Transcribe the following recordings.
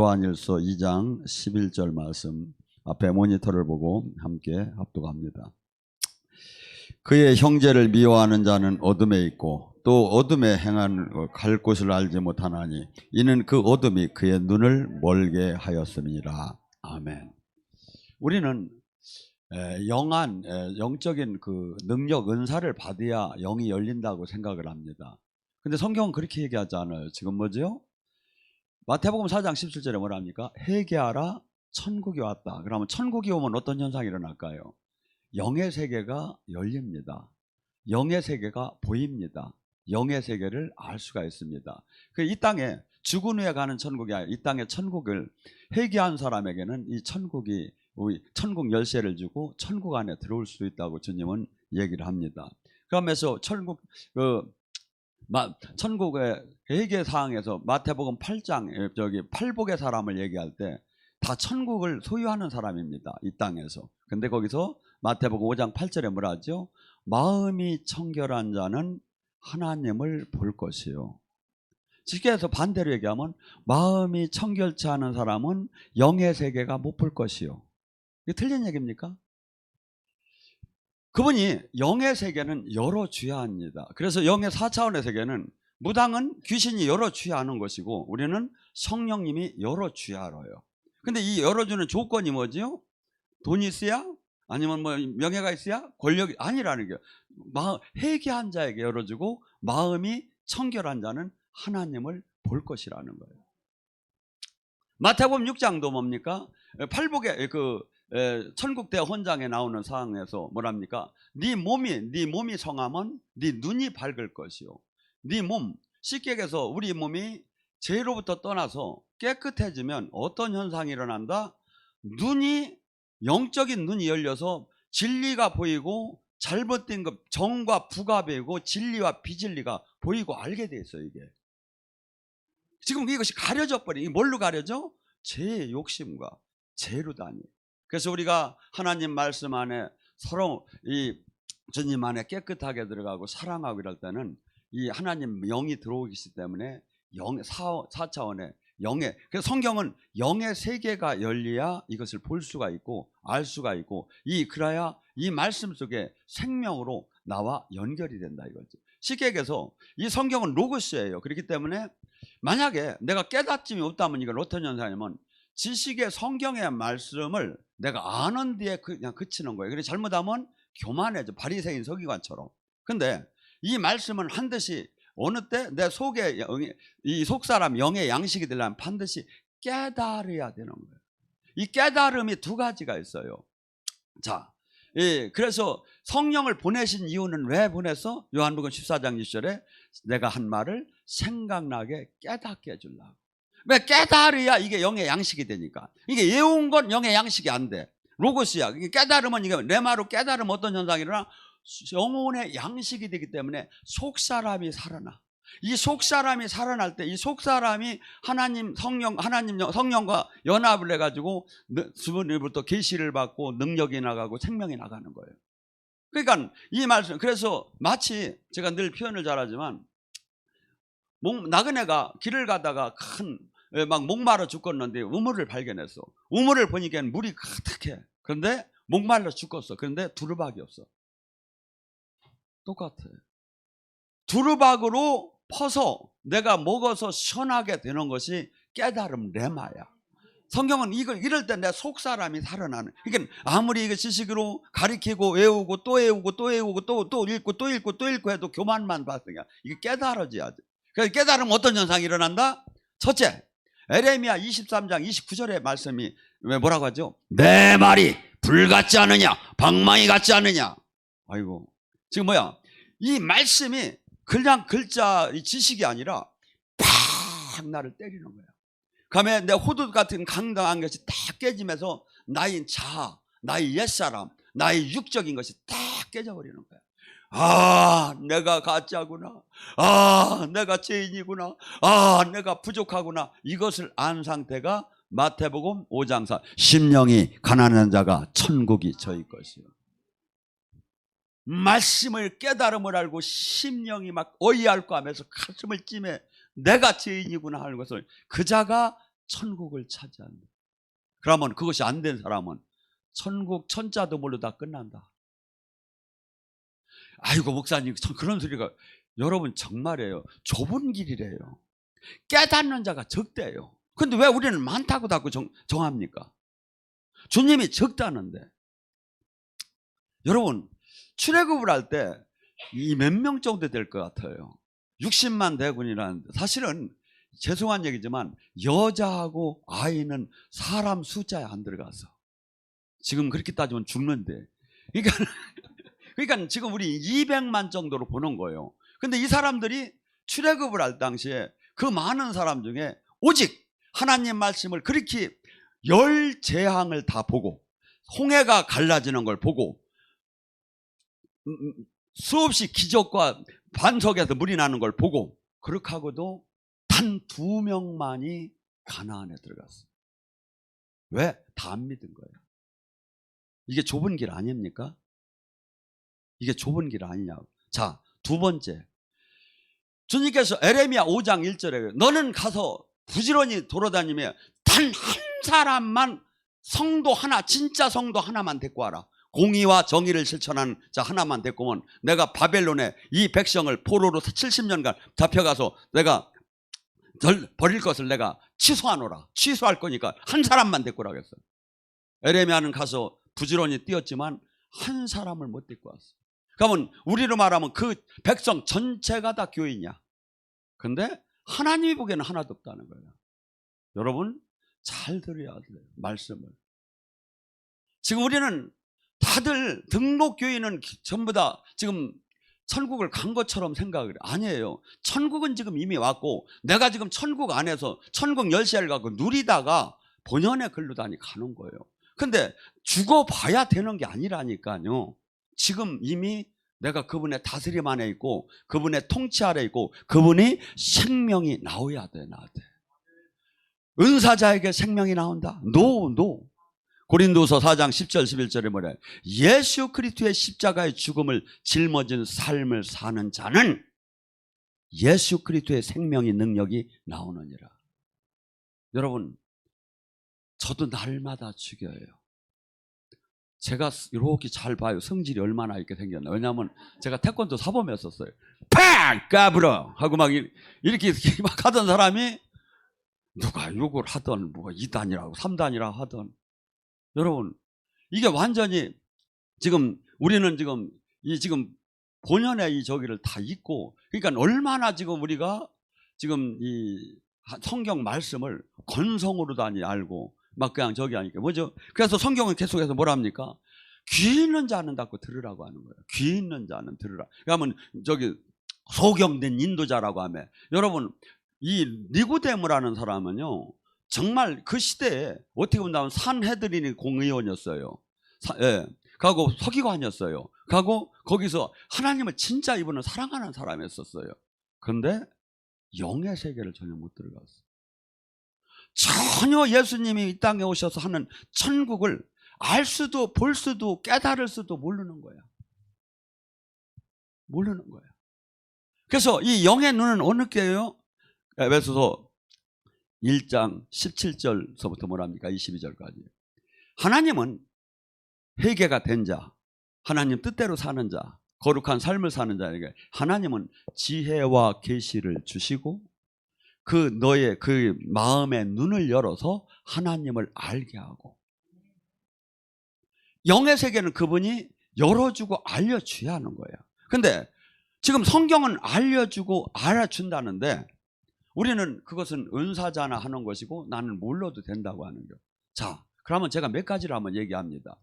요한일서 2장 11절 말씀 앞에 모니터를 보고 함께 합독합니다. 그의 형제를 미워하는 자는 어둠에 있고 또 어둠에 행하는 갈 곳을 알지 못하나니 이는 그 어둠이 그의 눈을 멀게 하였음이니라. 아멘. 우리는 영적인 그 능력, 은사를 받아야 영이 열린다고 생각을 합니다. 근데 성경은 그렇게 얘기하지 않아요. 지금 뭐죠? 마태복음 4장 17절에 뭐라 합니까? 회개하라, 천국이 왔다. 그러면 천국이 오면 어떤 현상이 일어날까요? 영의 세계가 열립니다. 영의 세계가 보입니다. 영의 세계를 알 수가 있습니다. 이 땅에 죽은 후에 가는 천국이 아니라 이 땅의 천국을 회개한 사람에게는 이 천국이 천국 열쇠를 주고 천국 안에 들어올 수 있다고 주님은 얘기를 합니다. 그러면서 천국의 회개 사항에서 마태복음 8장 팔복의 사람을 얘기할 때 다 천국을 소유하는 사람입니다. 이 땅에서. 근데 거기서 마태복음 5장 8절에 뭐라 하죠? 마음이 청결한 자는 하나님을 볼 것이요. 쉽게 해서 반대로 얘기하면 마음이 청결치 않은 사람은 영의 세계가 못 볼 것이요. 이게 틀린 얘기입니까? 그분이 영의 세계는 열어줘야합니다. 그래서 영의 4차원의 세계는 무당은 귀신이 열어줘야 하는 것이고 우리는 성령님이 열어줘야 알아요. 근데 이 열어주는 조건이 뭐지요? 돈이 있어야? 아니면 뭐 명예가 있어야? 권력이 아니라는 게 회개한 자에게 열어주고 마음이 청결한 자는 하나님을 볼 것이라는 거예요. 마태복음 6장도 뭡니까? 팔복의 천국대 헌장에 나오는 사항에서 뭐랍니까? 네 몸이 성하면 네 눈이 밝을 것이요. 네 몸, 쉽게 얘기해서 우리 몸이 죄로부터 떠나서 깨끗해지면 어떤 현상이 일어난다? 영적인 눈이 열려서 진리가 보이고 잘못된 것, 정과 부가 보이고 진리와 비진리가 보이고 알게 돼 있어요. 이게 지금 이것이 가려져 버려. 이게 뭘로 가려져? 죄의 욕심과 죄로 다니. 그래서 우리가 하나님 말씀 안에 서로 이 주님 안에 깨끗하게 들어가고 사랑하고 이럴 때는 이 하나님 영이 들어오기 때문에 4차원의 영의, 그래서 성경은 영의 세계가 열려야 이것을 볼 수가 있고 알 수가 있고 그래야 이 말씀 속에 생명으로 나와 연결이 된다 이거죠. 쉽게 얘기해서 이 성경은 로고스예요. 그렇기 때문에 만약에 내가 깨닫짐이 없다면 이건 어떤 현상이냐면 지식의 성경의 말씀을 내가 아는 뒤에 그냥 그치는 거예요. 그래서 잘못하면 교만해져. 바리새인 서기관처럼. 근데 이 말씀은 반드시 어느 때 내 속에 이 속사람 영의 양식이 되려면 반드시 깨달아야 되는 거예요. 이 깨달음이 두 가지가 있어요. 자, 그래서 성령을 보내신 이유는 왜 보냈어? 요한복음 14장 20절에 내가 한 말을 생각나게 깨닫게 해주려고. 왜? 깨달아야 이게 영의 양식이 되니까. 이게 외운 건 영의 양식이 안 돼. 로고스야. 깨달으면 이게 내 말로 깨달으면 어떤 현상이 일어나? 영혼의 양식이 되기 때문에 속사람이 살아나. 이 속사람이 살아날 때 이 속사람이 성령과 연합을 해가지고 수분으로부터 계시를 받고 능력이 나가고 생명이 나가는 거예요. 그러니까 이 말씀, 그래서 마치 제가 늘 표현을 잘하지만 나그네가 길을 가다가 막 목마르 죽겠는데 우물을 발견했어. 우물을 보니까 물이 가득해. 그런데 목말라 죽겠어. 그런데 두루박이 없어. 똑같아. 두루박으로 퍼서 내가 먹어서 시원하게 되는 것이 깨달음 레마야. 성경은 이럴 때 내 속사람이 살아나는. 그러니까 아무리 이거 지식으로 가리키고 외우고 또 외우고 또 외우고 또 읽고 또 읽고 또 읽고 해도 교만만 받으니까 이게 깨달아져야지. 그래서 깨달으면 어떤 현상이 일어난다? 첫째, 에레미야 23장 29절의 말씀이 뭐라고 하죠? 내 말이 불 같지 않느냐? 방망이 같지 않느냐? 아이고, 지금 뭐야? 이 말씀이 그냥 글자 지식이 아니라 팍 나를 때리는 거야. 그러면 내 호두 같은 강당한 것이 딱 깨지면서 나의 자아, 나의 옛사람, 나의 육적인 것이 딱 깨져버리는 거야. 아, 내가 가짜구나. 아, 내가 죄인이구나. 아, 내가 부족하구나. 이것을 안 상태가 마태복음 5장 4 심령이 가난한 자가 천국이 저희 것이요. 말씀을 깨달음을 알고 심령이 막 어이할까 하면서 가슴을 찜해 내가 죄인이구나 하는 것을 그 자가 천국을 차지한다. 그러면 그것이 안 된 사람은 천국 천자도 모르다 끝난다. 아이고 목사님 그런 소리가, 여러분 정말이에요. 좁은 길이래요. 깨닫는 자가 적대요. 근데 왜 우리는 많다고 자꾸 정합니까? 주님이 적다는데. 여러분 출애굽을 할 때 이 몇 명 정도 될 것 같아요? 60만 대군이라는데, 사실은 죄송한 얘기지만 여자하고 아이는 사람 숫자에 안 들어가서 지금 그렇게 따지면 죽는데, 그러니까 지금 우리 200만 정도로 보는 거예요. 근데 이 사람들이 출애굽을 할 당시에 그 많은 사람 중에 오직 하나님 말씀을 그렇게 열 재앙을 다 보고, 홍해가 갈라지는 걸 보고, 수없이 기적과 반석에서 물이 나는 걸 보고, 그렇게 하고도 단 2명만이 가나안에 들어갔어요. 왜? 다 안 믿은 거예요. 이게 좁은 길 아닙니까? 이게 좁은 길 아니냐고. 자, 두 번째, 주님께서 에레미야 5장 1절에 너는 가서 부지런히 돌아다니며 단 한 사람만, 성도 하나, 진짜 성도 하나만 데리고 와라. 공의와 정의를 실천하는 자 하나만 데리고 오면 내가 바벨론에 이 백성을 포로로 70년간 잡혀가서 내가 버릴 것을 내가 취소하노라. 취소할 거니까 한 사람만 데리고 오라고 했어요. 에레미야는 가서 부지런히 뛰었지만 한 사람을 못 데리고 왔어요. 그러면 우리로 말하면 그 백성 전체가 다 교인이야. 근데 하나님이 보기에는 하나도 없다는 거예요. 여러분 잘 들어야 돼요, 말씀을. 지금 우리는 다들 등록 교인은 전부 다 지금 천국을 간 것처럼 생각을 해요. 아니에요. 천국은 지금 이미 왔고, 내가 지금 천국 안에서 천국 열쇠를 갖고 누리다가 본연의 근로단이 가는 거예요. 근데 죽어봐야 되는 게 아니라니까요. 지금 이미 내가 그분의 다스림 안에 있고, 그분의 통치 아래 있고, 그분이 생명이 나와야 돼, 나한테. 은사자에게 생명이 나온다? 노. 고린도서 4장 10절 11절에 뭐래? 예수 그리스도의 십자가의 죽음을 짊어진 삶을 사는 자는 예수 그리스도의 생명의 능력이 나오느니라. 여러분, 저도 날마다 죽여요. 제가 이렇게 잘 봐요. 성질이 얼마나 이렇게 생겼나. 왜냐하면 제가 태권도 사범이었었어요. 팍! 까불어! 하고 막 이렇게 막 하던 사람이 누가 욕을 하던, 뭐 2단이라고 3단이라고 하던. 여러분, 이게 완전히 지금 우리는 지금 본연의 이 저기를 다 잊고, 그러니까 얼마나 지금 우리가 지금 이 성경 말씀을 건성으로도 아니 알고 막 그냥 저기 하니까 뭐죠? 그래서 성경은 계속해서 뭐랍니까? 귀 있는 자는 닫고 들으라고 하는 거예요. 귀 있는 자는 들으라. 그러면 저기 소경된 인도자라고 하면, 여러분 이 니고데모라는 사람은요 정말 그 시대에 어떻게 본다면 산헤드린이 공의원이었어요. 예. 가고 서기관이었어요. 가고 거기서 하나님을 진짜 이분은 사랑하는 사람이었어요. 그런데 영의 세계를 전혀 못 들어갔어요. 전혀 예수님이 이 땅에 오셔서 하는 천국을 알 수도 볼 수도 깨달을 수도 모르는 거야. 모르는 거야. 그래서 이 영의 눈은 어느 게요? 에베소서 1장 17절서부터 뭐랍니까? 22절까지. 하나님은 회개가 된 자, 하나님 뜻대로 사는 자, 거룩한 삶을 사는 자에게 하나님은 지혜와 계시를 주시고 너의 그 마음의 눈을 열어서 하나님을 알게 하고, 영의 세계는 그분이 열어주고 알려줘야 하는 거예요. 근데 지금 성경은 알려주고 알아준다는데 우리는 그것은 은사자나 하는 것이고 나는 몰라도 된다고 하는 거예요. 자, 그러면 제가 몇 가지를 한번 얘기합니다.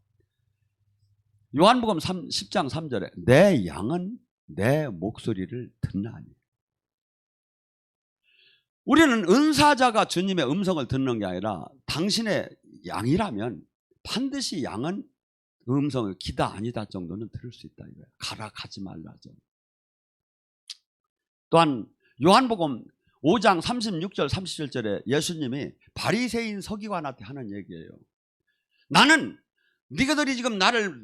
요한복음 10장 3절에 내 양은 내 목소리를 듣나니. 우리는 은사자가 주님의 음성을 듣는 게 아니라 당신의 양이라면 반드시 양은 음성을 기다 아니다 정도는 들을 수 있다 이거예요. 가라 가지 말라 정도. 또한 요한복음 5장 36절 37절에 예수님이 바리새인 서기관한테 하는 얘기예요. 나는 너희들이 지금 나를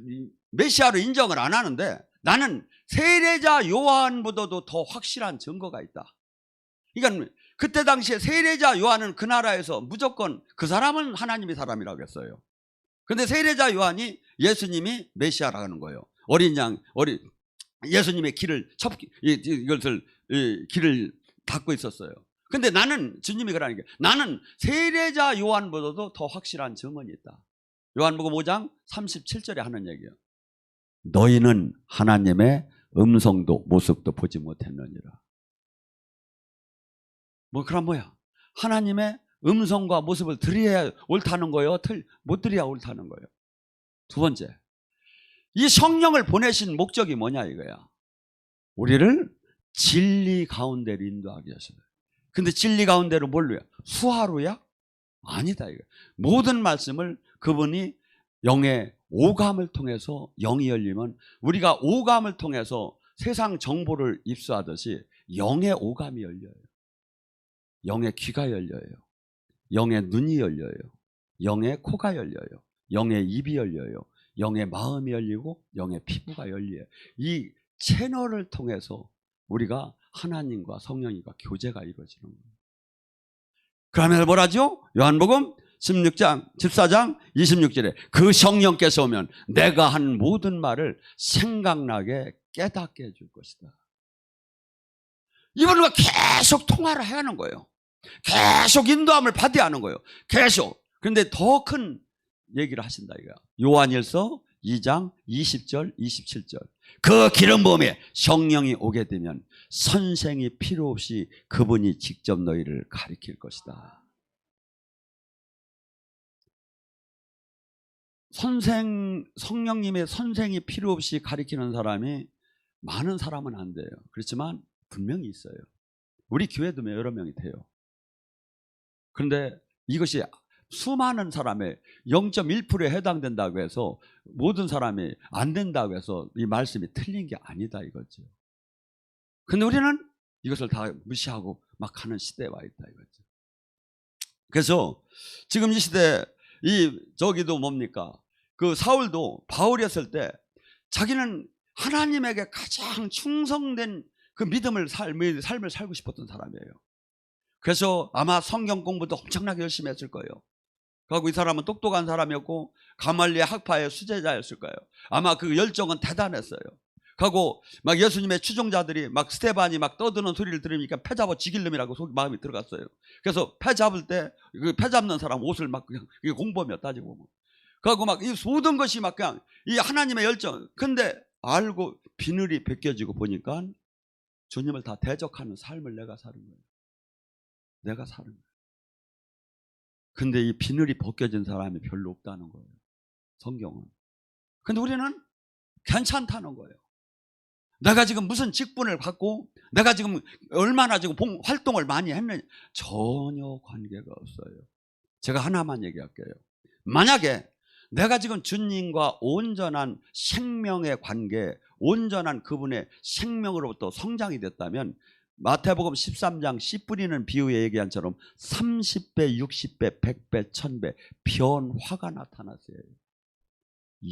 메시아로 인정을 안 하는데 나는 세례자 요한보다도 더 확실한 증거가 있다. 그러니까 그때 당시에 세례자 요한은 그 나라에서 무조건 그 사람은 하나님의 사람이라고 했어요. 근데 세례자 요한이 예수님이 메시아라는 거예요. 예수님의 길을 이것을 길을 닫고 있었어요. 근데 나는 주님이 그러는 게, 나는 세례자 요한보다도 더 확실한 증언이 있다. 요한복음 5장 37절에 하는 얘기예요. 너희는 하나님의 음성도 모습도 보지 못했느니라. 그럼 뭐야? 하나님의 음성과 모습을 들여야 옳다는 거예요? 못 들여야 옳다는 거예요? 두 번째, 이 성령을 보내신 목적이 뭐냐 이거야. 우리를 진리 가운데로 인도하기 위해서. 근데 진리 가운데로 뭘로야? 수하로야? 아니다 이거. 모든 말씀을 그분이 영의 오감을 통해서, 영이 열리면 우리가 오감을 통해서 세상 정보를 입수하듯이 영의 오감이 열려요. 영의 귀가 열려요. 영의 눈이 열려요. 영의 코가 열려요. 영의 입이 열려요. 영의 마음이 열리고 영의 피부가 열려요. 이 채널을 통해서 우리가 하나님과 성령님과 교제가 이루어지는 거예요. 그러면서 뭐라죠? 요한복음 14장 26절에 그 성령께서 오면 내가 한 모든 말을 생각나게 깨닫게 해줄 것이다. 이분과 계속 통화를 해야 하는 거예요. 계속 인도함을 받아야 하는 거예요. 계속. 그런데 더 큰 얘기를 하신다 이거야. 요한일서 2장 20절 27절. 그 기름 부음에 성령이 오게 되면 선생이 필요 없이 그분이 직접 너희를 가르칠 것이다. 성령님의 선생이 필요 없이 가르치는 사람이 많은 사람은 안 돼요. 그렇지만 분명히 있어요. 우리 교회도 여러 명이 돼요. 그런데 이것이 수많은 사람의 0.1%에 해당된다고 해서 모든 사람이 안 된다고 해서 이 말씀이 틀린 게 아니다 이거죠. 근데 우리는 이것을 다 무시하고 막 하는 시대에 와 있다 이거죠. 그래서 지금 이 시대 저기도 뭡니까? 그 사울도 바울이었을 때 자기는 하나님에게 가장 충성된 그 믿음을 삶을 살고 싶었던 사람이에요. 그래서 아마 성경 공부도 엄청나게 열심히 했을 거예요. 그리고 이 사람은 똑똑한 사람이었고 가말리엘 학파의 수제자였을 거예요. 아마 그 열정은 대단했어요. 그리고 막 예수님의 추종자들이 막 스테반이 막 떠드는 소리를 들으니까 패 잡아 죽일 놈이라고 마음이 들어갔어요. 그래서 패 잡을 때 그 패 잡는 사람 옷을 막 그냥 이게 공범이야 따지고 보면. 그리고 막 이 모든 것이 막 그냥 이 하나님의 열정. 근데 알고 비늘이 벗겨지고 보니까 주님을 다 대적하는 삶을 내가 사는 거예요. 내가 사는 거예요. 근데 이 비늘이 벗겨진 사람이 별로 없다는 거예요. 성경은. 근데 우리는 괜찮다는 거예요. 내가 지금 무슨 직분을 받고 내가 지금 얼마나 지금 활동을 많이 했느냐 전혀 관계가 없어요. 제가 하나만 얘기할게요. 만약에 내가 지금 주님과 온전한 생명의 관계, 온전한 그분의 생명으로부터 성장이 됐다면 마태복음 13장 씨 뿌리는 비유에 얘기한 처럼 30배, 60배, 100배, 1000배 변화가 나타났어요.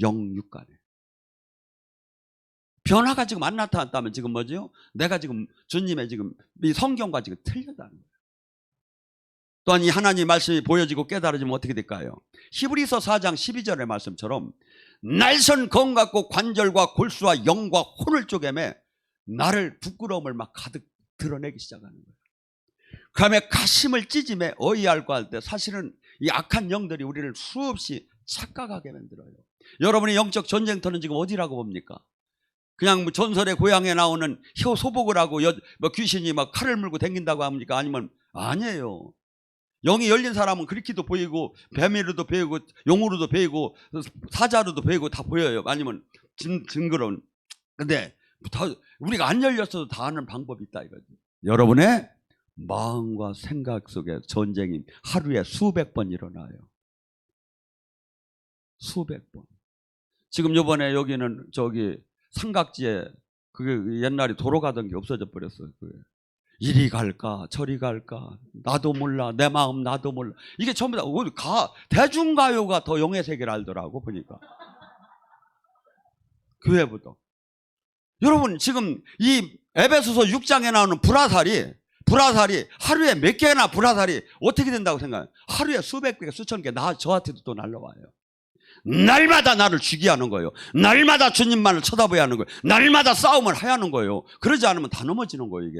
영육간에. 변화가 지금 안 나타났다면 지금 뭐죠? 내가 지금 주님의 지금 이 성경과 지금 틀렸다는 거예요. 또한 이 하나님의 말씀이 보여지고 깨달아지면 어떻게 될까요? 히브리서 4장 12절의 말씀처럼 날선 검 같고 관절과 골수와 영과 혼을 쪼개매 나를 부끄러움을 막 가득 드러내기 시작하는 거예요. 그다음에 가심을 찢음에 어이할고 할 때 사실은 이 악한 영들이 우리를 수없이 착각하게 만들어요. 여러분의 영적 전쟁터는 지금 어디라고 봅니까? 그냥 뭐 전설의 고향에 나오는 혀 소복을 하고 뭐 귀신이 막 칼을 물고 다닌다고 합니까? 아니면 아니에요. 영이 열린 사람은 그렇게도 보이고 뱀이로도 보이고 용으로도 보이고 사자로도 보이고 다 보여요. 아니면 징그러운. 근데 우리가 안 열렸어도 다 아는 방법이 있다 이거죠. 여러분의 마음과 생각 속에 전쟁이 하루에 수백 번 일어나요. 수백 번. 지금 이번에 여기는 저기 삼각지에 그게 옛날에 도로 가던 게 없어져 버렸어요. 그게. 이리 갈까 저리 갈까 나도 몰라 내 마음 나도 몰라. 이게 전부 다 대중가요가 더 영의 세계를 알더라고 보니까. 교회보다. 여러분 지금 이 에베소서 6장에 나오는 불화살이 불화살이 하루에 몇 개나 불화살이 어떻게 된다고 생각해요? 하루에 수백 개, 수천 개, 저한테도 또 날라와요. 날마다 나를 죽이게 하는 거예요. 날마다 주님만을 쳐다봐야 하는 거예요. 날마다 싸움을 해야 하는 거예요. 그러지 않으면 다 넘어지는 거예요, 이게.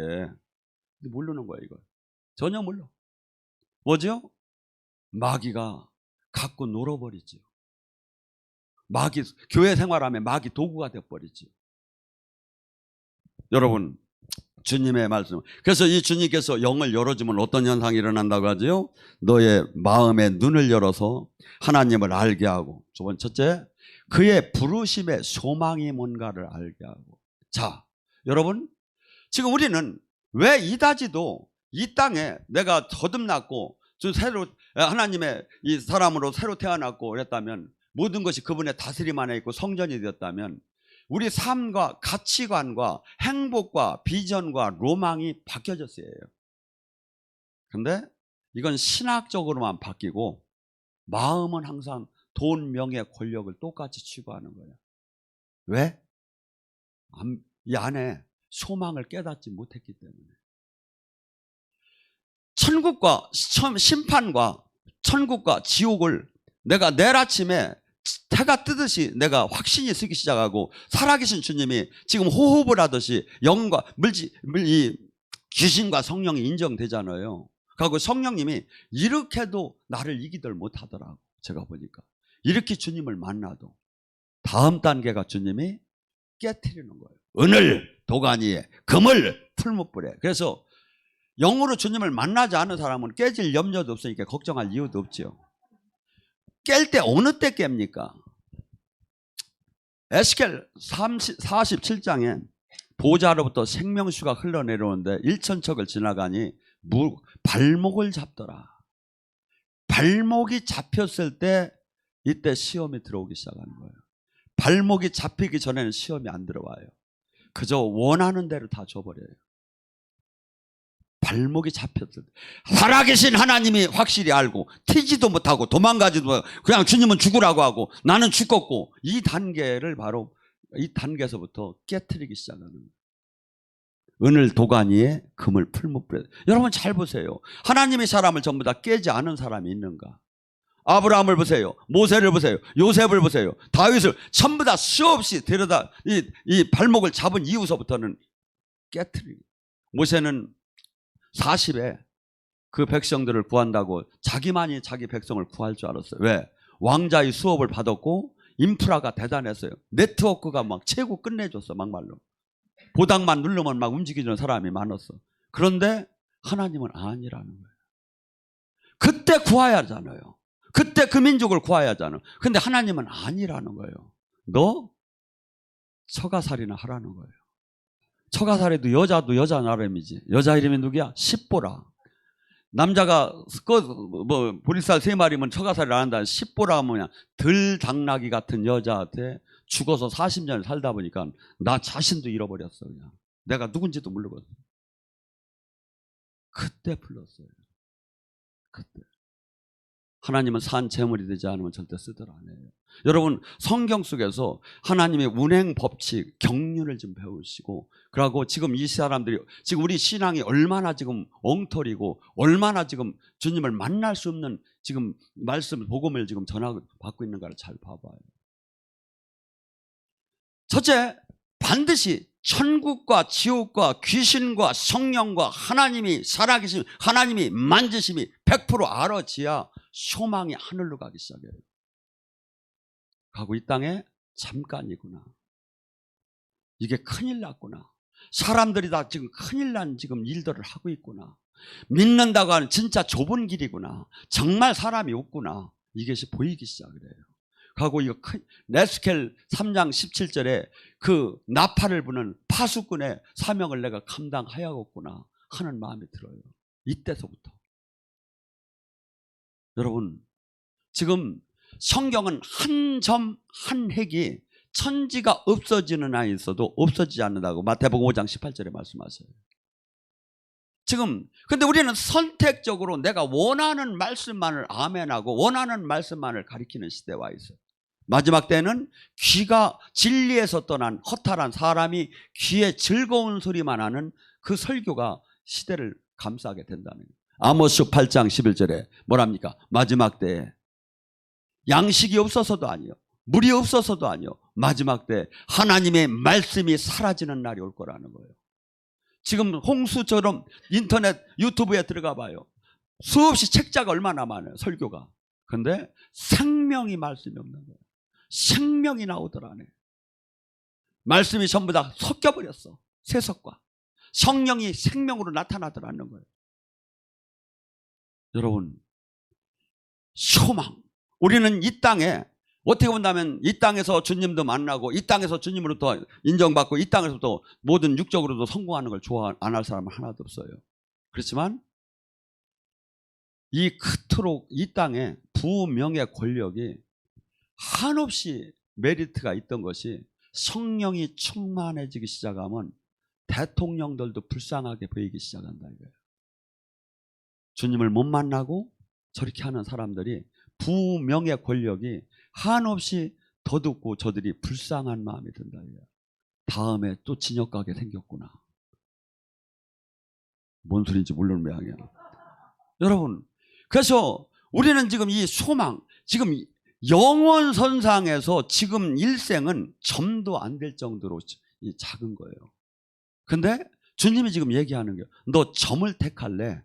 모르는 거예요, 이거. 전혀 몰라. 뭐죠? 마귀가 갖고 놀아버리죠. 마귀, 교회 생활하면 마귀 도구가 되어버리지. 여러분, 주님의 말씀. 그래서 이 주님께서 영을 열어주면 어떤 현상이 일어난다고 하죠? 너의 마음의 눈을 열어서 하나님을 알게 하고, 첫째, 그의 부르심의 소망이 뭔가를 알게 하고. 자, 여러분, 지금 우리는 왜 이다지도 이 땅에 내가 거듭났고 새로 하나님의 이 사람으로 새로 태어났고 그랬다면, 모든 것이 그분의 다스림 안에 있고 성전이 되었다면 우리 삶과 가치관과 행복과 비전과 로망이 바뀌어졌어요. 그런데 이건 신학적으로만 바뀌고 마음은 항상 돈, 명예, 권력을 똑같이 추구하는 거예요. 왜? 이 안에 소망을 깨닫지 못했기 때문에. 천국과 심판과 천국과 지옥을 내가 내일 아침에 해가 뜨듯이 내가 확신이 쓰기 시작하고, 살아계신 주님이 지금 호흡을 하듯이 영과 귀신과 성령이 인정되잖아요. 그리고 성령님이 이렇게도 나를 이기들 못하더라고. 제가 보니까 이렇게 주님을 만나도 다음 단계가 주님이 깨트리는 거예요. 은을 도가니에, 금을 풀무불에. 그래서 영으로 주님을 만나지 않은 사람은 깨질 염려도 없으니까 걱정할 이유도 없죠. 깰 때 어느 때 깹니까? 에스겔 47장에 보좌로부터 생명수가 흘러내려오는데 1,000척을 지나가니 발목을 잡더라. 발목이 잡혔을 때 이때 시험이 들어오기 시작하는 거예요. 발목이 잡히기 전에는 시험이 안 들어와요. 그저 원하는 대로 다 줘버려요. 발목이 잡혔을 때 살아계신 하나님이 확실히 알고 튀지도 못하고 도망가지도 못하고 그냥 주님은 죽으라고 하고 나는 죽겠고, 이 단계를 바로 이 단계에서부터 깨트리기 시작하는 거예요. 은을 도가니에 금을 풀무불에. 여러분 잘 보세요. 하나님의 사람을 전부 다 깨지 않은 사람이 있는가? 아브라함을 보세요. 모세를 보세요. 요셉을 보세요. 다윗을 전부 다 수없이 데려다 이 발목을 잡은 이후서부터는 깨트리고. 모세는 40에 그 백성들을 구한다고 자기만이 자기 백성을 구할 줄 알았어요. 왜? 왕자의 수업을 받았고 인프라가 대단했어요. 네트워크가 막 최고 끝내줬어. 막말로 보당만 누르면 막 움직이는 사람이 많았어. 그런데 하나님은 아니라는 거예요. 그때 구해야 하잖아요. 그때 그 민족을 구해야 하잖아요. 근데 하나님은 아니라는 거예요. 너 처가살이나 하라는 거예요. 처가살이도 여자도 여자 나름이지. 여자 이름이 누구야? 십보라. 남자가 보리쌀 3마리면 처가살이를 안 한다. 십보라가 뭐냐? 들당나귀 같은 여자한테 죽어서 40년을 살다 보니까 나 자신도 잃어버렸어. 그냥 내가 누군지도 모르고. 그때 불렀어요. 그때. 하나님은 산 재물이 되지 않으면 절대 쓰더라 안 해요. 여러분 성경 속에서 하나님의 운행 법칙, 경륜을 좀 배우시고, 그러고 지금 이 사람들이 지금 우리 신앙이 얼마나 지금 엉터리고 얼마나 지금 주님을 만날 수 없는 지금 말씀, 복음을 지금 전하고 받고 있는가를 잘 봐봐요. 첫째, 반드시 천국과 지옥과 귀신과 성령과 하나님이 살아계심, 하나님이 만지심이 100% 알아지야 소망이 하늘로 가기 시작해요. 가고 이 땅에 잠깐이구나. 이게 큰일 났구나. 사람들이 다 지금 큰일 난 지금 일들을 하고 있구나. 믿는다고 하는 진짜 좁은 길이구나. 정말 사람이 없구나. 이것이 보이기 시작을 해요. 하고 이거 에스겔 3장 17절에 그 나팔을 부는 파수꾼의 사명을 내가 감당하야겠구나 하는 마음이 들어요. 이때서부터. 여러분 지금 성경은 한 점 한 획이 천지가 없어지는 한이 있어도 없어지지 않는다고 마태복음 5장 18절에 말씀하세요. 지금 근데 우리는 선택적으로 내가 원하는 말씀만을 아멘하고 원하는 말씀만을 가리키는 시대에 와 있어요. 마지막 때는 귀가 진리에서 떠난 허탈한 사람이 귀에 즐거운 소리만 하는 그 설교가 시대를 감싸게 된다는 거예요. 아모스 8장 11절에 뭐랍니까? 마지막 때에 양식이 없어서도 아니요, 물이 없어서도 아니요, 마지막 때 하나님의 말씀이 사라지는 날이 올 거라는 거예요. 지금 홍수처럼 인터넷 유튜브에 들어가 봐요. 수없이 책자가 얼마나 많아요, 설교가. 그런데 생명이 말씀이 없는 거예요. 생명이 나오더라네. 말씀이 전부 다 섞여버렸어. 세속과 성령이 생명으로 나타나더라는 거예요. 여러분, 소망. 우리는 이 땅에 어떻게 본다면 이 땅에서 주님도 만나고 이 땅에서 주님으로부터 인정받고 이 땅에서도 모든 육적으로도 성공하는 걸 좋아 안 할 사람은 하나도 없어요. 그렇지만 이 그토록 이 땅에 부명의 권력이 한없이 메리트가 있던 것이 성령이 충만해지기 시작하면 대통령들도 불쌍하게 보이기 시작한다 이거예요. 주님을 못 만나고 저렇게 하는 사람들이 부명의 권력이 한없이 더듬고 저들이 불쌍한 마음이 든다 이거예요. 다음에 또 진역 가게 생겼구나. 뭔 소리인지 모르는 모양이야. 여러분, 그래서 우리는 지금 이 소망, 지금 영원 선상에서 지금 일생은 점도 안 될 정도로 작은 거예요. 근데 주님이 지금 얘기하는 게, 너 점을 택할래?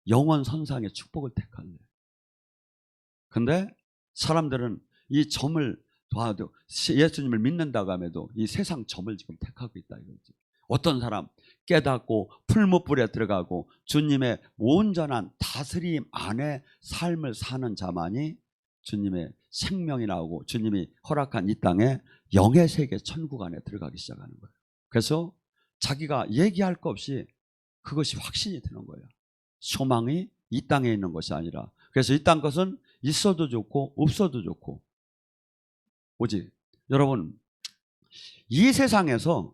영원 선상의 축복을 택할래? 근데 사람들은 이 점을 봐도 예수님을 믿는다고 하면도 이 세상 점을 지금 택하고 있다 이거지. 어떤 사람 깨닫고 풀무불에 들어가고 주님의 온전한 다스림 안에 삶을 사는 자만이 주님의 생명이 나오고 주님이 허락한 이 땅에 영의 세계 천국 안에 들어가기 시작하는 거예요. 그래서 자기가 얘기할 것 없이 그것이 확신이 드는 거예요. 소망이 이 땅에 있는 것이 아니라. 그래서 이 땅 것은 있어도 좋고 없어도 좋고, 오직 여러분, 이 세상에서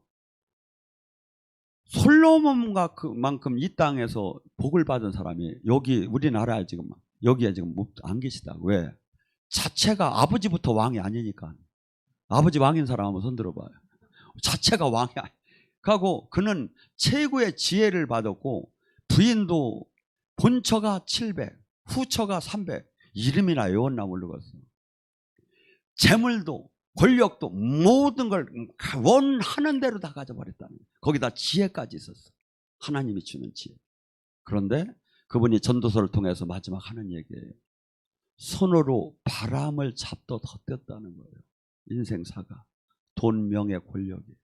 솔로몬과 그만큼 이 땅에서 복을 받은 사람이 여기 우리나라에 지금 여기에 지금 안 계시다. 왜? 자체가 아버지부터 왕이 아니니까. 아버지 왕인 사람 한번 손 들어봐요. 자체가 왕이 아니. 하고 그는 최고의 지혜를 받았고 부인도 본처가 700, 후처가 300 이름이나 외웠나 모르겠어. 재물도 권력도 모든 걸 원하는 대로 다 가져버렸다는 거예요. 거기다 지혜까지 있었어. 하나님이 주는 지혜. 그런데 그분이 전도서를 통해서 마지막 하는 얘기예요. 손으로 바람을 잡듯 헛되었다는 거예요. 인생사가 돈, 명예, 권력이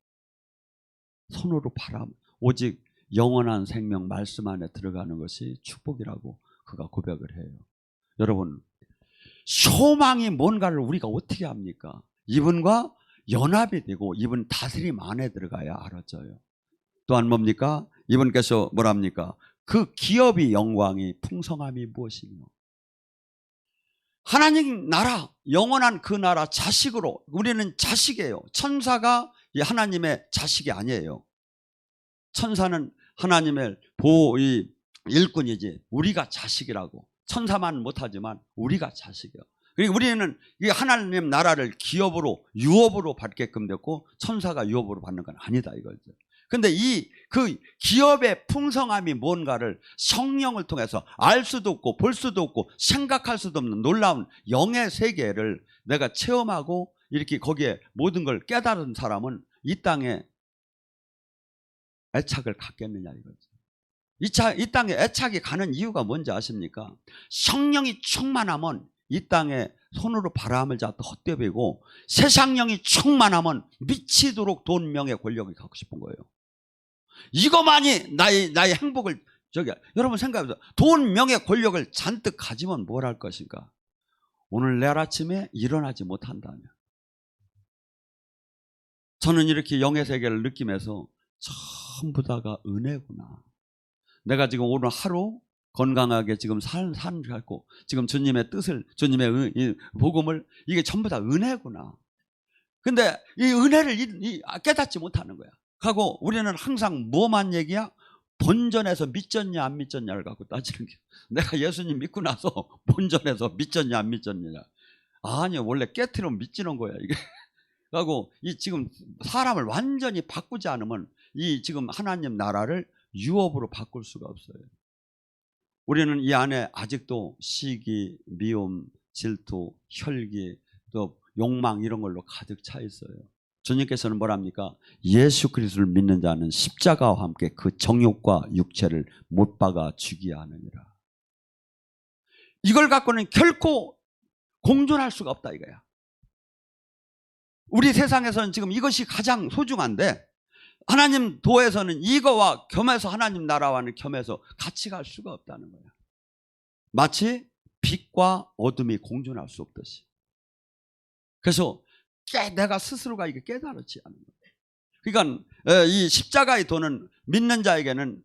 손으로 바람, 오직 영원한 생명 말씀 안에 들어가는 것이 축복이라고 그가 고백을 해요. 여러분, 소망이 뭔가를 우리가 어떻게 합니까? 이분과 연합이 되고 이분 다스림 안에 들어가야 알아져요. 또한 뭡니까? 이분께서 뭐랍니까? 그 기업이 영광이 풍성함이 무엇이며, 하나님 나라, 영원한 그 나라 자식으로, 우리는 자식이에요. 천사가 하나님의 자식이 아니에요. 천사는 하나님의 보호의 일꾼이지 우리가 자식이라고. 천사만 못하지만 우리가 자식이에요. 그리고 우리는 이 하나님 나라를 기업으로 유업으로 받게끔 됐고 천사가 유업으로 받는 건 아니다 이거죠. 근데 그 기업의 풍성함이 뭔가를 성령을 통해서 알 수도 없고 볼 수도 없고 생각할 수도 없는 놀라운 영의 세계를 내가 체험하고 이렇게 거기에 모든 걸 깨달은 사람은 이 땅에 애착을 갖겠느냐 이거죠. 이 땅에 애착이 가는 이유가 뭔지 아십니까? 성령이 충만하면 이 땅에 손으로 바람을 잡도 헛되고 세상령이 충만하면 미치도록 돈, 명예, 권력을 갖고 싶은 거예요. 이거만이 나의 행복을 여러분 생각해보세요. 돈, 명예, 권력을 잔뜩 가지면 뭘 할 것인가? 오늘 내일 아침에 일어나지 못한다면. 저는 이렇게 영의 세계를 느끼면서 전부 다가 은혜구나. 내가 지금 오늘 하루 건강하게 지금 살고 지금 주님의 뜻을, 주님의 복음을, 이게 전부 다 은혜구나. 근데 이 은혜를 깨닫지 못하는 거야. 하고 우리는 항상 뭐만 얘기야? 본전에서 믿졌냐 안 믿졌냐를 갖고 따지는 게, 내가 예수님 믿고 나서 본전에서 믿졌냐 안 믿졌냐. 아니요, 원래 깨트리면 믿지는 거야 이게. 하고 이 지금 사람을 완전히 바꾸지 않으면 이 지금 하나님 나라를 유업으로 바꿀 수가 없어요. 우리는 이 안에 아직도 시기, 미움, 질투, 혈기, 또 욕망 이런 걸로 가득 차 있어요. 주님께서는 뭐랍니까? 예수 그리스도를 믿는 자는 십자가와 함께 그 정욕과 육체를 못 박아 죽이게 하느니라. 이걸 갖고는 결코 공존할 수가 없다 이거야. 우리 세상에서는 지금 이것이 가장 소중한데 하나님 도에서는 이거와 겸해서 하나님 나라와는 겸해서 같이 갈 수가 없다는 거야. 마치 빛과 어둠이 공존할 수 없듯이. 그래서 내가 스스로가 이게 깨달았지 않은 거예요. 그러니까 이 십자가의 도는 믿는 자에게는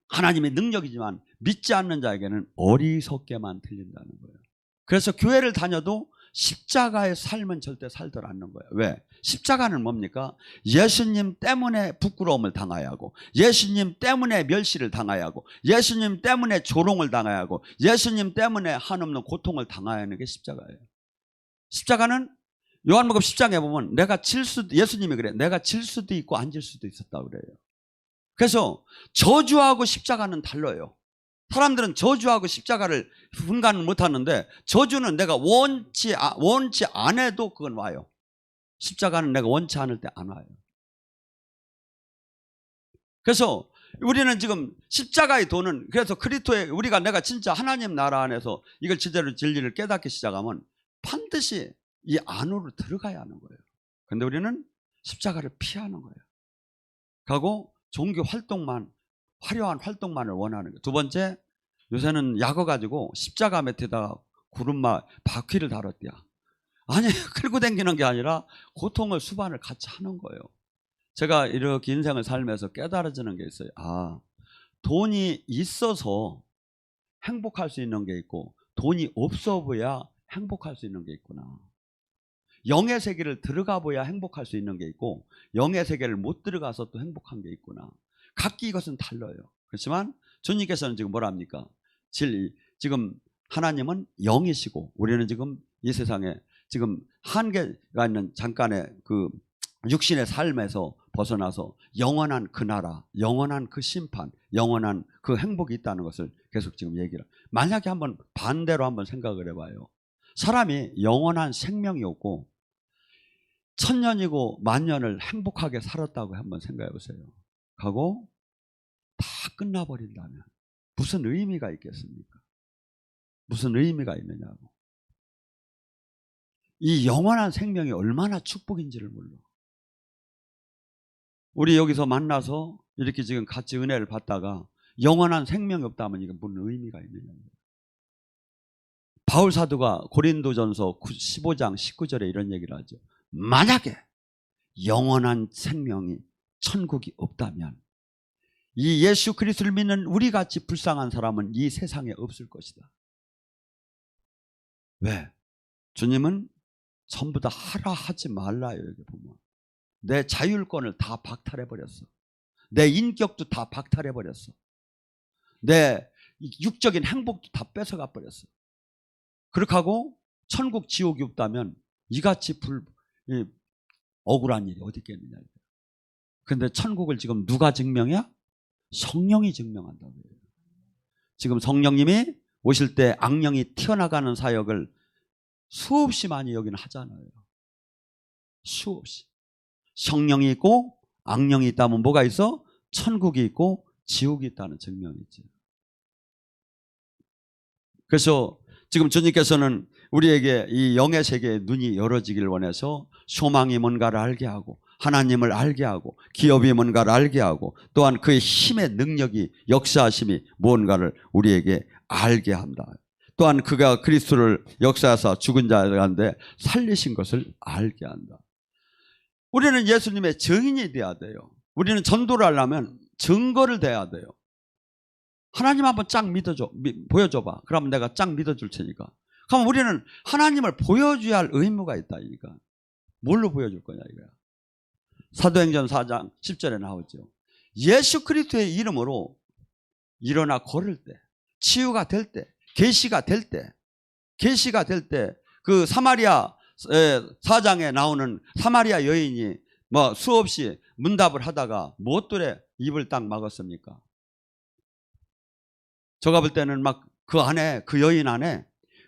하나님의 능력이지만 믿지 않는 자에게는 어리석게만 들린다는 거예요. 그래서 교회를 다녀도 십자가의 삶은 절대 살들 않는 거예요. 왜? 십자가는 뭡니까? 예수님 때문에 부끄러움을 당해야 하고, 예수님 때문에 멸시를 당해야 하고, 예수님 때문에 조롱을 당해야 하고, 예수님 때문에 한없는 고통을 당해야 하는 게 십자가예요. 십자가는 요한복음 10장에 보면 예수님이 그래. 내가 질 수도 있고 안 질 수도 있었다고 그래요. 그래서 저주하고 십자가는 달라요. 사람들은 저주하고 십자가를 분간을 못하는데 저주는 내가 원치 안 해도 그건 와요. 십자가는 내가 원치 않을 때 안 와요. 그래서 우리는 지금 십자가의 도는 그래서 그리스도의 내가 진짜 하나님 나라 안에서 이걸 제대로 진리를 깨닫기 시작하면 반드시 이 안으로 들어가야 하는 거예요. 그런데 우리는 십자가를 피하는 거예요. 하고 종교 활동만 화려한 활동만을 원하는 거예요. 두 번째, 요새는 약어 가지고 십자가 밑에다 구름마 바퀴를 달았대요. 아니 끌고 다니는 게 아니라 고통을 수반을 같이 하는 거예요. 제가 이렇게 인생을 살면서 깨달아지는 게 있어요. 아, 돈이 있어서 행복할 수 있는 게 있고 돈이 없어 보야 행복할 수 있는 게 있구나. 영의 세계를 들어가 보야 행복할 수 있는 게 있고 영의 세계를 못 들어가서 또 행복한 게 있구나. 각기 이것은 달라요. 그렇지만 주님께서는 지금 뭐라 합니까? 지금 하나님은 영이시고 우리는 지금 이 세상에 지금 한계가 있는 잠깐의 그 육신의 삶에서 벗어나서 영원한 그 나라, 영원한 그 심판, 영원한 그 행복이 있다는 것을 계속 지금 얘기를. 만약에 한번 반대로 한번 생각을 해봐요. 사람이 영원한 생명이 없고 천년이고 만년을 행복하게 살았다고 한번 생각해 보세요. 하고 다 끝나버린다면 무슨 의미가 있겠습니까? 무슨 의미가 있느냐고. 이 영원한 생명이 얼마나 축복인지를 몰라. 우리 여기서 만나서 이렇게 지금 같이 은혜를 받다가 영원한 생명이 없다면 이게 무슨 의미가 있느냐고. 바울 사도가 고린도전서 15장 19절에 이런 얘기를 하죠. 만약에 영원한 생명이 천국이 없다면 이 예수 그리스도를 믿는 우리같이 불쌍한 사람은 이 세상에 없을 것이다. 왜? 주님은 전부 다 하라 하지 말라요. 여기 보면 내 자율권을 다 박탈해버렸어. 내 인격도 다 박탈해버렸어. 내 육적인 행복도 다 뺏어가 버렸어. 그렇게 하고 천국 지옥이 없다면 이같이 억울한 일이 어디 있겠느냐. 그런데 천국을 지금 누가 증명해야? 성령이 증명한다고 해요. 지금 성령님이 오실 때 악령이 튀어나가는 사역을 수없이 많이 여기는 하잖아요. 수없이. 성령이 있고 악령이 있다면 뭐가 있어? 천국이 있고 지옥이 있다는 증명이지. 그래서 지금 주님께서는 우리에게 이 영의 세계의 눈이 열어지기를 원해서 소망이 뭔가를 알게 하고 하나님을 알게 하고 기업이 뭔가를 알게 하고 또한 그의 힘의 능력이 역사하심이 무언가를 우리에게 알게 한다. 또한 그가 그리스도를 역사하사 죽은 자 가운데 살리신 것을 알게 한다. 우리는 예수님의 증인이 돼야 돼요. 우리는 전도를 하려면 증거를 대야 돼요. 하나님 한번 쫙 보여줘봐. 그러면 내가 쫙 믿어줄 테니까. 그럼 우리는 하나님을 보여줘야 할 의무가 있다. 이니까 뭘로 보여줄 거냐 이거야. 사도행전 4장 10절에 나오죠. 예수 그리스도의 이름으로 일어나 걸을 때, 치유가 될 때, 계시가 될 때, 그 사마리아 4장에 나오는 사마리아 여인이 뭐 수없이 문답을 하다가 무엇들에 입을 딱 막았습니까? 제가 볼 때는 막 그 안에, 그 여인 안에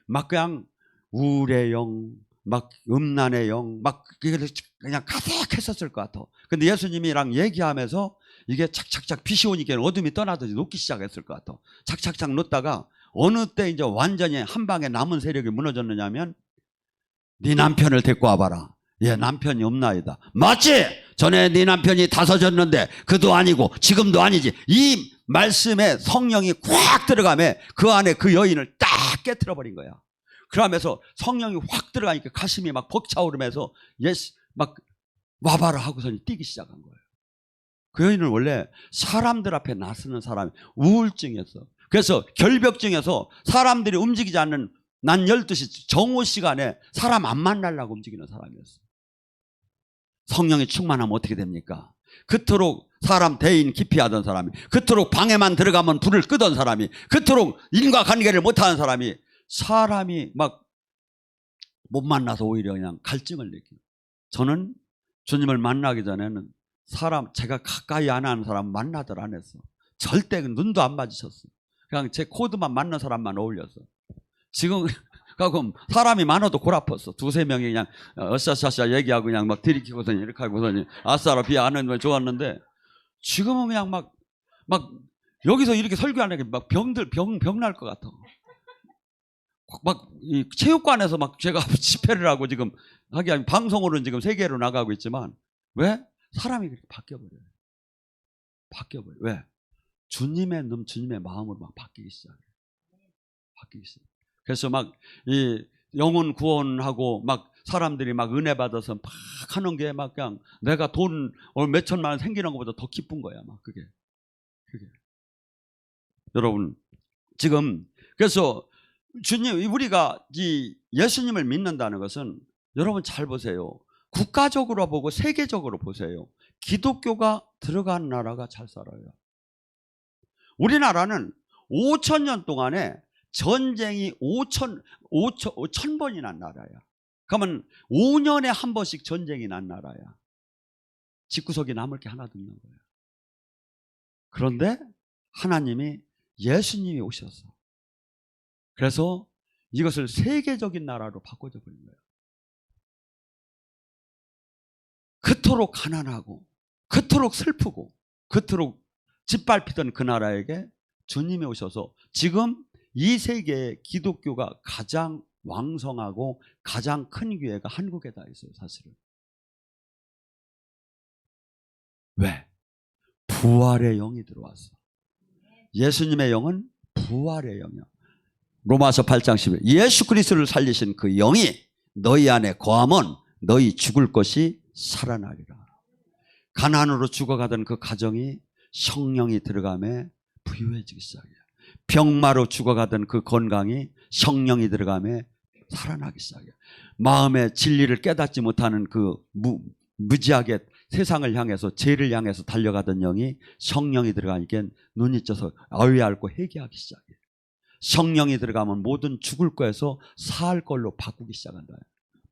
막 그냥 우울의 영, 막 음란의 영, 막 그냥 가득했었을 것 같아. 근데 예수님이랑 얘기하면서 이게 착착착 빛이 오니까 어둠이 떠나듯이 녹기 시작했을 것 같아. 착착착 놓다가 어느 때 이제 완전히 한 방에 남은 세력이 무너졌느냐면, 네 남편을 데리고 와봐라. 예, 남편이 없나이다. 맞지? 전에 네 남편이 다서졌는데 그도 아니고 지금도 아니지. 이 말씀에 성령이 꽉 들어가면 그 안에 그 여인을 딱 깨트려 버린 거야. 그러면서 성령이 확 들어가니까 가슴이 막 벅차오르면서 예스 막 와봐라 하고서는 뛰기 시작한 거예요. 그 여인은 원래 사람들 앞에 나서는 사람이 우울증이었어. 그래서 결벽증에서 사람들이 움직이지 않는 난 12시 정오 시간에 사람 안 만나려고 움직이는 사람이었어. 성령이 충만하면 어떻게 됩니까? 그토록 사람 대인 기피하던 사람이, 그토록 방에만 들어가면 불을 끄던 사람이, 그토록 인과관계를 못하는 사람이 막 못 만나서 오히려 그냥 갈증을 느끼고. 저는 주님을 만나기 전에는 제가 가까이 안 하는 사람 만나들 안 했어. 절대 눈도 안 마주쳤어. 그냥 제 코드만 맞는 사람만 어울렸어. 지금 가끔 사람이 많아도 골 아팠어. 두세 명이 그냥 어샤샤샤 얘기하고 그냥 막 들이키고서니 이렇게 하고서니 아싸라 비 안 하면 좋았는데, 지금은 그냥 막 여기서 이렇게 설교하는 막 병 날 것 같아. 막 이 체육관에서 막 제가 집회를 하고 지금 하기 방송으로는 지금 세계로 나가고 있지만, 왜? 사람이 그렇게 바뀌어버려요. 왜? 주님의 마음으로 막 바뀌기 시작해요. 그래서 막 이 영혼 구원하고 막 사람들이 막 은혜 받아서 막 하는 게 막 그냥 내가 돈 몇 천만 원 생기는 것보다 더 기쁜 거야. 막 그게. 여러분, 지금 그래서 우리가 이 예수님을 믿는다는 것은, 여러분 잘 보세요. 국가적으로 보고 세계적으로 보세요. 기독교가 들어간 나라가 잘 살아요. 우리나라는 5,000년 동안에 전쟁이 5,000번이 난 나라야. 그러면 5년에 한 번씩 전쟁이 난 나라야. 집구석에 남을 게 하나도 없는 거야. 그런데 하나님이 예수님이 오셨어. 그래서 이것을 세계적인 나라로 바꿔줘 버린 거예요. 그토록 가난하고 그토록 슬프고 그토록 짓밟히던 그 나라에게 주님이 오셔서 지금 이 세계에 기독교가 가장 왕성하고 가장 큰 교회가 한국에 다 있어요. 사실은. 왜? 부활의 영이 들어왔어. 예수님의 영은 부활의 영이야. 로마서 8장 11. 예수 그리스도를 살리신 그 영이 너희 안에 거하면 너희 죽을 것이 살아나리라. 가난으로 죽어가던 그 가정이 성령이 들어가며 부유해지기 시작해요. 병마로 죽어가던 그 건강이 성령이 들어가며 살아나기 시작해요. 마음의 진리를 깨닫지 못하는 그 무지하게 세상을 향해서 죄를 향해서 달려가던 영이 성령이 들어가니까 눈이 쪄서 아위 앓고 회개하기 시작해요. 성령이 들어가면 모든 죽을 거에서 살 걸로 바꾸기 시작한다.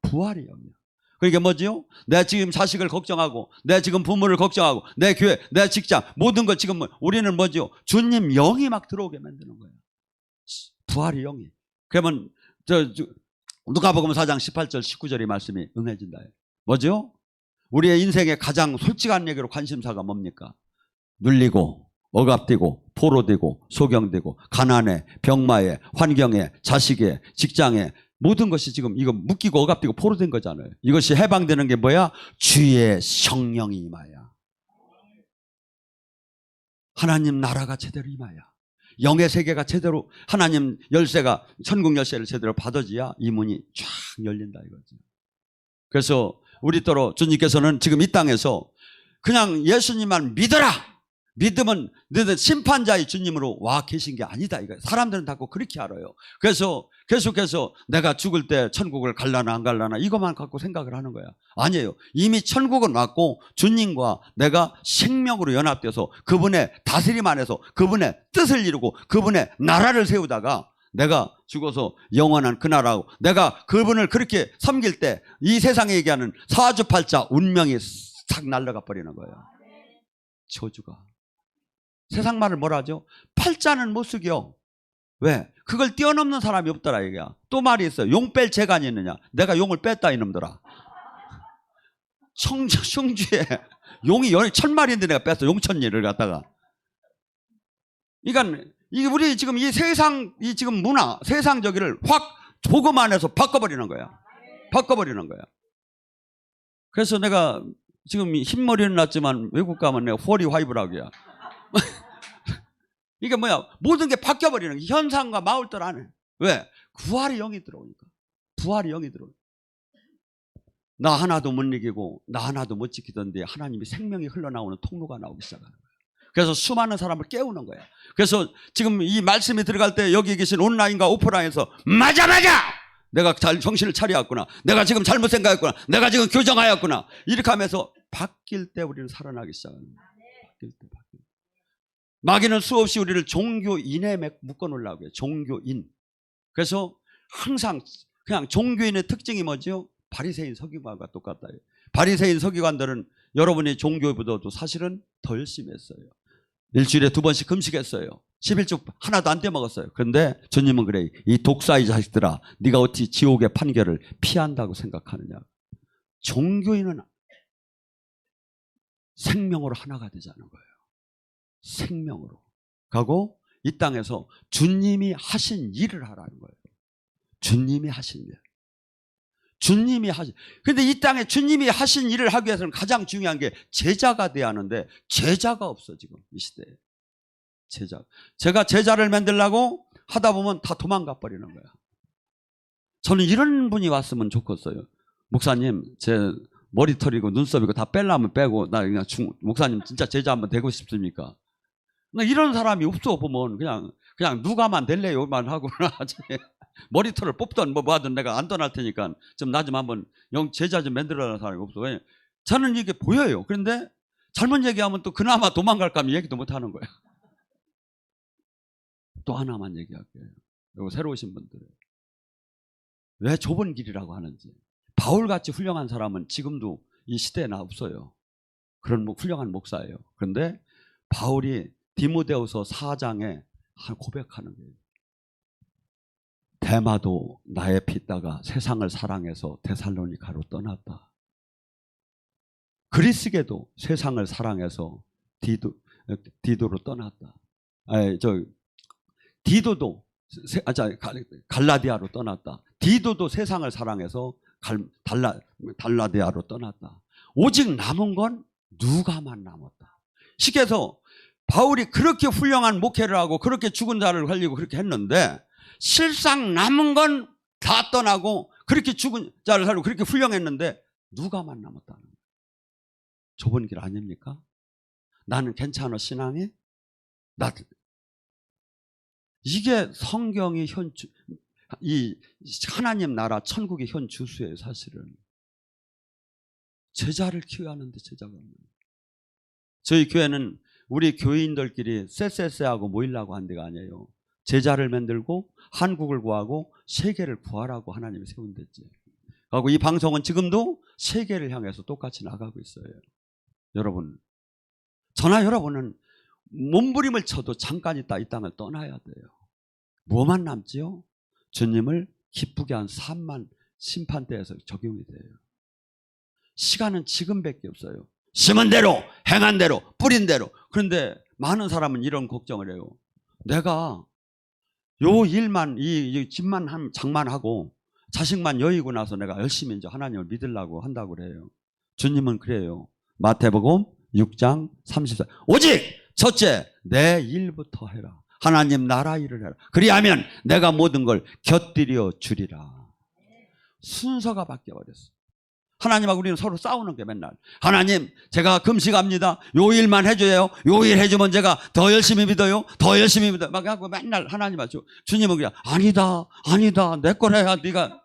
부활의 영이야. 그러니까 뭐지요? 내가 지금 자식을 걱정하고, 내가 지금 부모를 걱정하고, 내 교회, 내 직장, 모든 걸 지금 우리는 뭐지요? 주님 영이 막 들어오게 만드는 거예요. 부활의 영이. 그러면 누가복음 4장 18절 19절의 말씀이 응해진다. 뭐죠? 우리의 인생의 가장 솔직한 얘기로 관심사가 뭡니까? 눌리고 억압되고 포로되고 소경되고 가난에 병마에 환경에 자식에 직장에 모든 것이 지금 이거 묶이고 억압되고 포로된 거잖아요. 이것이 해방되는 게 뭐야? 주의 성령이 임하야. 하나님 나라가 제대로 임하야. 영의 세계가 제대로, 하나님 열쇠가, 천국 열쇠를 제대로 받아줘야 이 문이 쫙 열린다 이거지. 그래서 우리더러 주님께서는 지금 이 땅에서 그냥 예수님만 믿어라. 믿으면 너희들 심판자의 주님으로 와 계신 게 아니다 이거예요. 사람들은 자꾸 그렇게 알아요. 그래서 계속해서 내가 죽을 때 천국을 갈라나 안 갈라나 이것만 갖고 생각을 하는 거야. 아니에요. 이미 천국은 왔고 주님과 내가 생명으로 연합돼서 그분의 다스림 안에서 그분의 뜻을 이루고 그분의 나라를 세우다가 내가 죽어서 영원한 그 나라고, 내가 그분을 그렇게 섬길 때 이 세상에 얘기하는 사주팔자 운명이 싹 날아가 버리는 거예요. 저주가. 세상 말을 뭐라 하죠? 팔자는 못 숙여. 왜? 그걸 뛰어넘는 사람이 없더라 이게야. 또 말이 있어요. 용 뺄 재간이 있느냐? 내가 용을 뺐다 이놈들아. 청주에 용이 1000마리인데 내가 뺐어. 용천리를 갖다가. 그러니까 이게 우리 지금 이 세상 이 지금 문화 세상 저기를 확 복음 안에서 바꿔버리는 거야. 바꿔버리는 거야. 그래서 내가 지금 흰머리는 났지만 외국 가면 내가 45라고야. 이게 뭐야? 모든 게 바뀌어버리는 게 현상과 마을들 안에. 왜? 부활의 영이 들어오니까. 부활의 영이 들어오니까. 나 하나도 못 이기고 나 하나도 못 지키던데 하나님이 생명이 흘러나오는 통로가 나오기 시작하는 거예요. 그래서 수많은 사람을 깨우는 거예요. 그래서 지금 이 말씀이 들어갈 때 여기 계신 온라인과 오프라인에서 맞아! 내가 잘 정신을 차려왔구나. 내가 지금 잘못 생각했구나. 내가 지금 교정하였구나. 이렇게 하면서 바뀔 때 우리는 살아나기 시작하는 거예요. 바뀔 때. 마귀는 수없이 우리를 종교인에 묶어놓으려고 해요. 종교인. 그래서 항상 그냥 종교인의 특징이 뭐죠? 바리새인 서기관과 똑같다. 바리새인 서기관들은 여러분의 종교보다도 사실은 더 열심히 했어요. 일주일에 2번씩 금식했어요. 11조 하나도 안 떼먹었어요. 그런데 주님은 그래. 이 독사의 자식들아, 네가 어찌 지옥의 판결을 피한다고 생각하느냐. 종교인은 생명으로 하나가 되자는 거예요. 생명으로. 가고 이 땅에서 주님이 하신 일을 하라는 거예요. 주님이 하신 일. 주님이 하신. 근데 이 땅에 주님이 하신 일을 하기 위해서는 가장 중요한 게 제자가 돼야 하는데 제자가 없어 지금 이 시대에. 제자. 제가 제자를 만들려고 하다 보면 다 도망가 버리는 거야. 저는 이런 분이 왔으면 좋겠어요. 목사님, 제 머리털이고 눈썹이고 다 뺄라면 빼고 나 그냥 목사님 진짜 제자 한번 되고 싶습니까? 이런 사람이 없어 보면 그냥 누가만 될래요만 하고 나지. 머리털을 뽑던 뭐 하든 내가 안 떠날 테니까 좀 나 좀 한번 제자 좀 만들어라는 사람이 없어. 왜냐면 저는 이게 보여요. 그런데 잘못 얘기하면 또 그나마 도망갈까 하면 얘기도 못 하는 거야. 또 하나만 얘기할게요. 그리고 새로 오신 분들. 왜 좁은 길이라고 하는지. 바울같이 훌륭한 사람은 지금도 이 시대에 없어요. 그런 훌륭한 목사예요. 그런데 바울이 디모데후서 4장에 고백하는 거예요. 데마도 나의 핏다가 세상을 사랑해서 데살로니가로 떠났다. 그리스게도 세상을 사랑해서 디도로 떠났다. 디도도 갈라디아로 떠났다. 디도도 세상을 사랑해서 달라디아로 떠났다. 오직 남은 건 누가만 남았다. 시켜서 바울이 그렇게 훌륭한 목회를 하고 그렇게 죽은 자를 살리고 그렇게 했는데 실상 남은 건 다 떠나고 그렇게 죽은 자를 살리고 그렇게 훌륭했는데 누가만 남았다는 거예요. 좁은 길 아닙니까? 나는 괜찮아 신앙이? 이게 성경이 이 하나님 나라 천국의 현 주수예요. 사실은 제자를 키워야 하는데 제자가 없는 거예요. 저희 교회는 우리 교인들끼리 쎄쎄쎄하고 모이려고 한 데가 아니에요. 제자를 만들고 한국을 구하고 세계를 구하라고 하나님이 세운 데지. 그리고 이 방송은 지금도 세계를 향해서 똑같이 나가고 있어요. 여러분, 저나 여러분은 몸부림을 쳐도 잠깐 있다 이 땅을 떠나야 돼요. 뭐만 남지요? 주님을 기쁘게 한 삶만 심판대에서 적용이 돼요. 시간은 지금밖에 없어요. 심은 대로, 행한 대로, 뿌린 대로. 그런데 많은 사람은 이런 걱정을 해요. 내가 요 일만, 이 집만 장만하고 자식만 여의고 나서 내가 열심히 이제 하나님을 믿으려고 한다고 그래요. 주님은 그래요. 마태복음 6장 34. 오직 첫째, 내 일부터 해라. 하나님 나라 일을 해라. 그리하면 내가 모든 걸 곁들여 주리라. 순서가 바뀌어버렸어. 하나님하고 우리는 서로 싸우는 게 맨날. 하나님, 제가 금식합니다. 요 일만 해줘요. 요 일 해주면 제가 더 열심히 믿어요. 더 열심히 믿어요. 막 하고 맨날 하나님하고 주님은 그냥 아니다. 내 거래야 네가.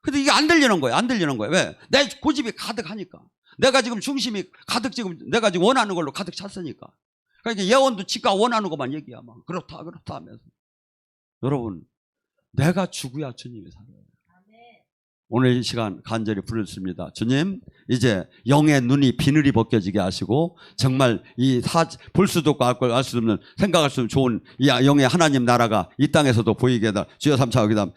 근데 이게 안 들리는 거예요. 안 들리는 거예요. 왜? 내 고집이 가득하니까. 내가 지금 중심이 가득 지금 내가 지금 원하는 걸로 가득 찼으니까. 그러니까 예언도 지가 원하는 것만 얘기하면 그렇다 하면서. 여러분, 내가 죽어야 주님이 살아요. 오늘 이 시간 간절히 부르습니다. 주님, 이제 영의 눈이 비늘이 벗겨지게 하시고 정말 볼 수도 없고 알 수도 없는 생각할 수 없는 좋은 이 영의 하나님 나라가 이 땅에서도 보이게 해달라. 주여 삼차하기다.